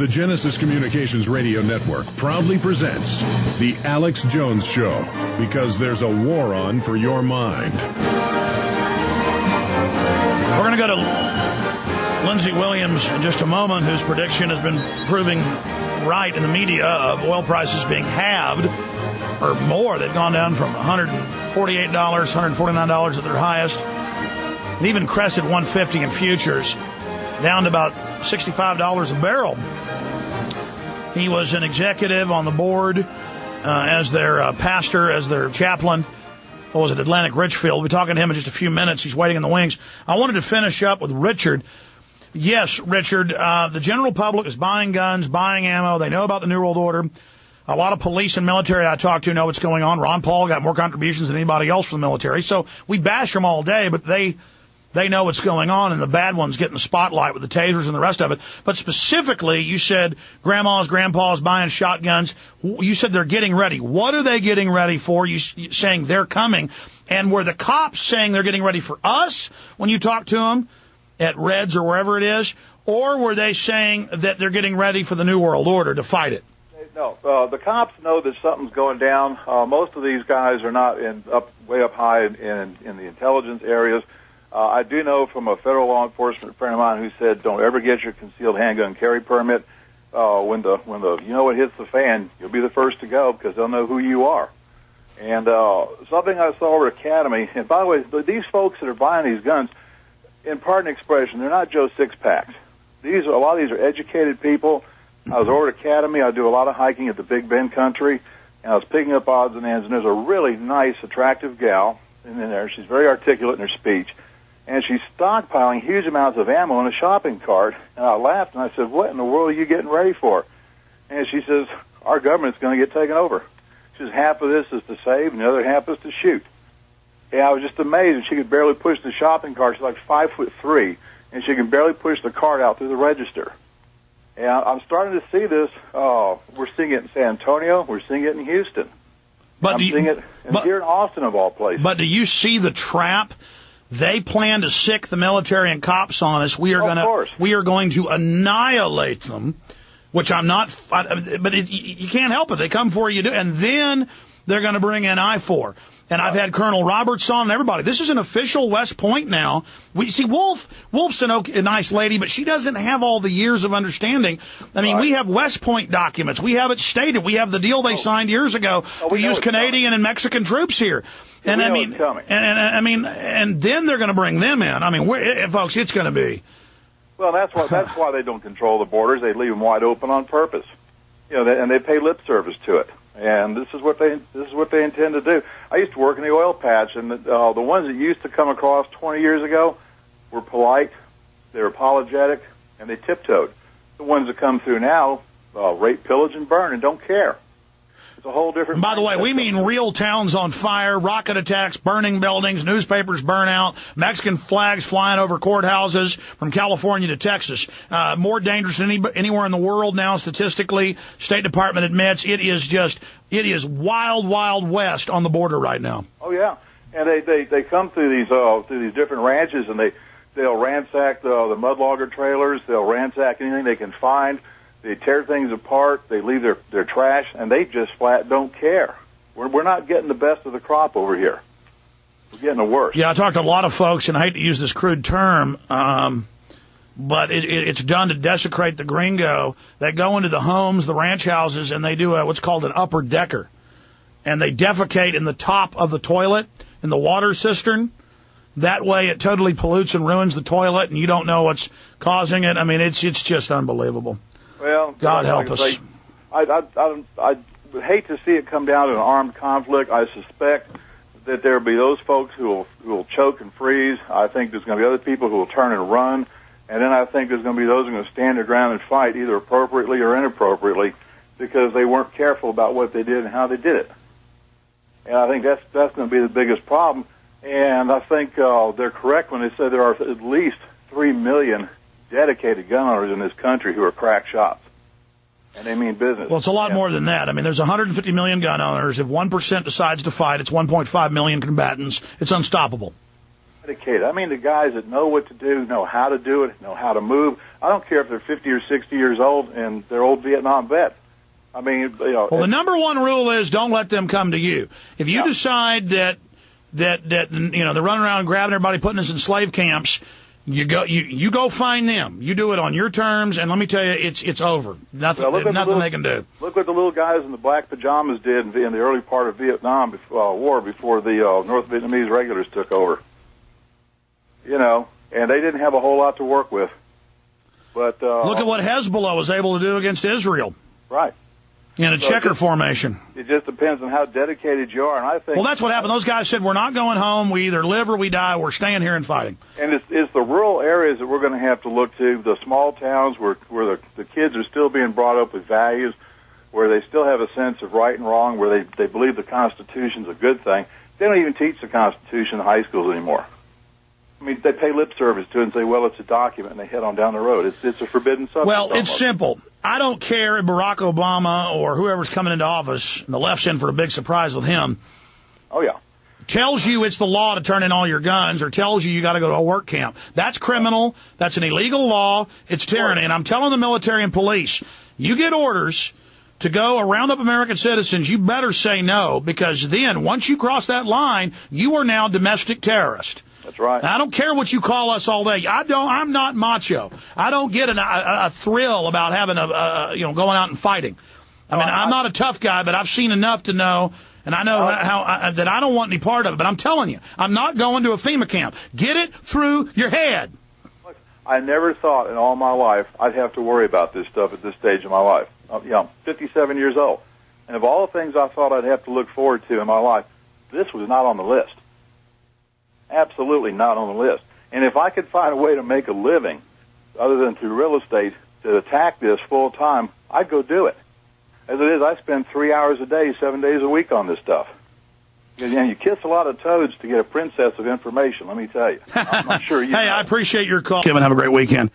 The Genesis Communications Radio Network proudly presents The Alex Jones Show, because there's a war on for your mind. We're going to go to Lindsey Williams in just a moment, whose prediction has been proving right in the media of oil prices being halved or more. They've gone down from $148, $149 at their highest, and even crested $150 in futures, down to about $65 a barrel. He was an executive on the board as their pastor, as their chaplain. What was it, Atlantic Richfield? We'll be talking to him in just a few minutes. He's waiting in the wings. I wanted to finish up with Richard. Yes, Richard, the general public is buying guns, buying ammo. They know about the New World Order. A lot of police and military I talk to know what's going on. Ron Paul got more contributions than anybody else from the military. So we bash them all day, but they know what's going on, and the bad ones get in the spotlight with the tasers and the rest of it. But specifically, you said grandmas, grandpas buying shotguns. You said they're getting ready. What are they getting ready for? You saying they're coming. And were the cops saying they're getting ready for us when you talk to them at Reds or wherever it is? Or were they saying that they're getting ready for the New World Order to fight it? No, the cops know that something's going down. Most of these guys are not way up high in the intelligence areas. I do know from a federal law enforcement friend of mine who said, "Don't ever get your concealed handgun carry permit. When it hits the fan, you'll be the first to go because they'll know who you are." And something I saw over at Academy. And by the way, these folks that are buying these guns, in pardon expression, they're not Joe Six-Packs. A lot of these are educated people. I was over at Academy. I do a lot of hiking at the Big Bend country, and I was picking up odds and ends. And there's a really nice, attractive gal in there. She's very articulate in her speech. And she's stockpiling huge amounts of ammo in a shopping cart. And I laughed and I said, "What in the world are you getting ready for?" And she says, "Our government's going to get taken over." She says, "Half of this is to save and the other half is to shoot." And I was just amazed. She could barely push the shopping cart. She's like 5'3", and she can barely push the cart out through the register. And I'm starting to see this. We're seeing it in San Antonio. We're seeing it in Houston. I'm seeing it here in Austin, of all places. But do you see the trap? They plan to sick the military and cops on us. We are going to annihilate them, which I'm not. But you can't help it. They come for you, and then they're going to bring in I-4. And I've had Colonel Roberts on and everybody. This is an official West Point now. We see Wolf's a nice lady, but she doesn't have all the years of understanding. I mean, we have West Point documents. We have it stated. We have the deal they signed years ago to use Canadian and Mexican troops here. And and then they're going to bring them in. I mean, folks, it's going to be. Well, that's why they don't control the borders. They leave them wide open on purpose. And they pay lip service to it. And this is what they intend to do. I used to work in the oil patch, and the ones that used to come across 20 years ago were polite, they were apologetic, and they tiptoed. The ones that come through now rape, pillage, and burn, and don't care. It's a whole different. And by the way, we mean real towns on fire, rocket attacks, burning buildings, newspapers burn out, Mexican flags flying over courthouses from California to Texas. More dangerous than anywhere in the world now, statistically. State Department admits it is wild, wild west on the border right now. Oh yeah, and they come through these different ranches, and they'll ransack the mudlogger trailers. They'll ransack anything they can find. They tear things apart. They leave their trash, and they just flat don't care. We're not getting the best of the crop over here. We're getting the worst. Yeah, I talked to a lot of folks, and I hate to use this crude term, but it's done to desecrate the gringo. They go into the homes, the ranch houses, and they do what's called an upper decker. And they defecate in the top of the toilet, in the water cistern. That way it totally pollutes and ruins the toilet, and you don't know what's causing it. I mean, it's just unbelievable. Well, God help us. I would hate to see it come down to an armed conflict. I suspect that there will be those folks who will choke and freeze. I think there's going to be other people who will turn and run. And then I think there's going to be those who are going to stand their ground and fight, either appropriately or inappropriately, because they weren't careful about what they did and how they did it. And I think that's going to be the biggest problem. And I think they're correct when they say there are at least 3 million dedicated gun owners in this country who are crack shots. And they mean business. Well, it's a lot more than that. I mean, there's 150 million gun owners. If 1% decides to fight, it's 1.5 million combatants. It's unstoppable. Dedicated. I mean, the guys that know what to do, know how to do it, know how to move. I don't care if they're 50 or 60 years old and they're old Vietnam vets. I mean, you know. Well, the number one rule is don't let them come to you. If you decide that you know they're running around grabbing everybody, putting us in slave camps, you go find them. You do it on your terms, and let me tell you, it's over. Nothing they can do. Look what the little guys in the black pajamas did in the early part of Vietnam War before the North Vietnamese regulars took over. You know, and they didn't have a whole lot to work with. But look at what Hezbollah was able to do against Israel. Right. In a checker formation. It just depends on how dedicated you are, and I think. Well, that's what happened. Those guys said, "We're not going home. We either live or we die. We're staying here and fighting." And it's the rural areas that we're going to have to look to, the small towns where the kids are still being brought up with values, where they still have a sense of right and wrong, where they believe the Constitution's a good thing. They don't even teach the Constitution in high schools anymore. I mean, they pay lip service to it and say, well, it's a document, and they head on down the road. It's a forbidden subject. Well, it's almost. simple. I don't care if Barack Obama or whoever's coming into office, and the left's in for a big surprise with him. Oh, yeah. Tells you it's the law to turn in all your guns, or tells you got to go to a work camp. That's criminal. That's an illegal law. It's tyranny. And I'm telling the military and police, you get orders to go round up American citizens, you better say no, because then once you cross that line, you are now domestic terrorist. That's right. I don't care what you call us all day. I'm not macho. I don't get a thrill about having going out and fighting. I mean, I'm not a tough guy, but I've seen enough to know, and I know that I don't want any part of it. But I'm telling you, I'm not going to a FEMA camp. Get it through your head. Look, I never thought in all my life I'd have to worry about this stuff at this stage of my life. I'm 57 years old, and of all the things I thought I'd have to look forward to in my life, this was not on the list. Absolutely not on the list. And if I could find a way to make a living, other than through real estate, to attack this full time, I'd go do it. As it is, I spend 3 hours a day, 7 days a week on this stuff. And you kiss a lot of toads to get a princess of information, let me tell you. I'm not sure you Hey, know. I appreciate your call. Kevin, have a great weekend.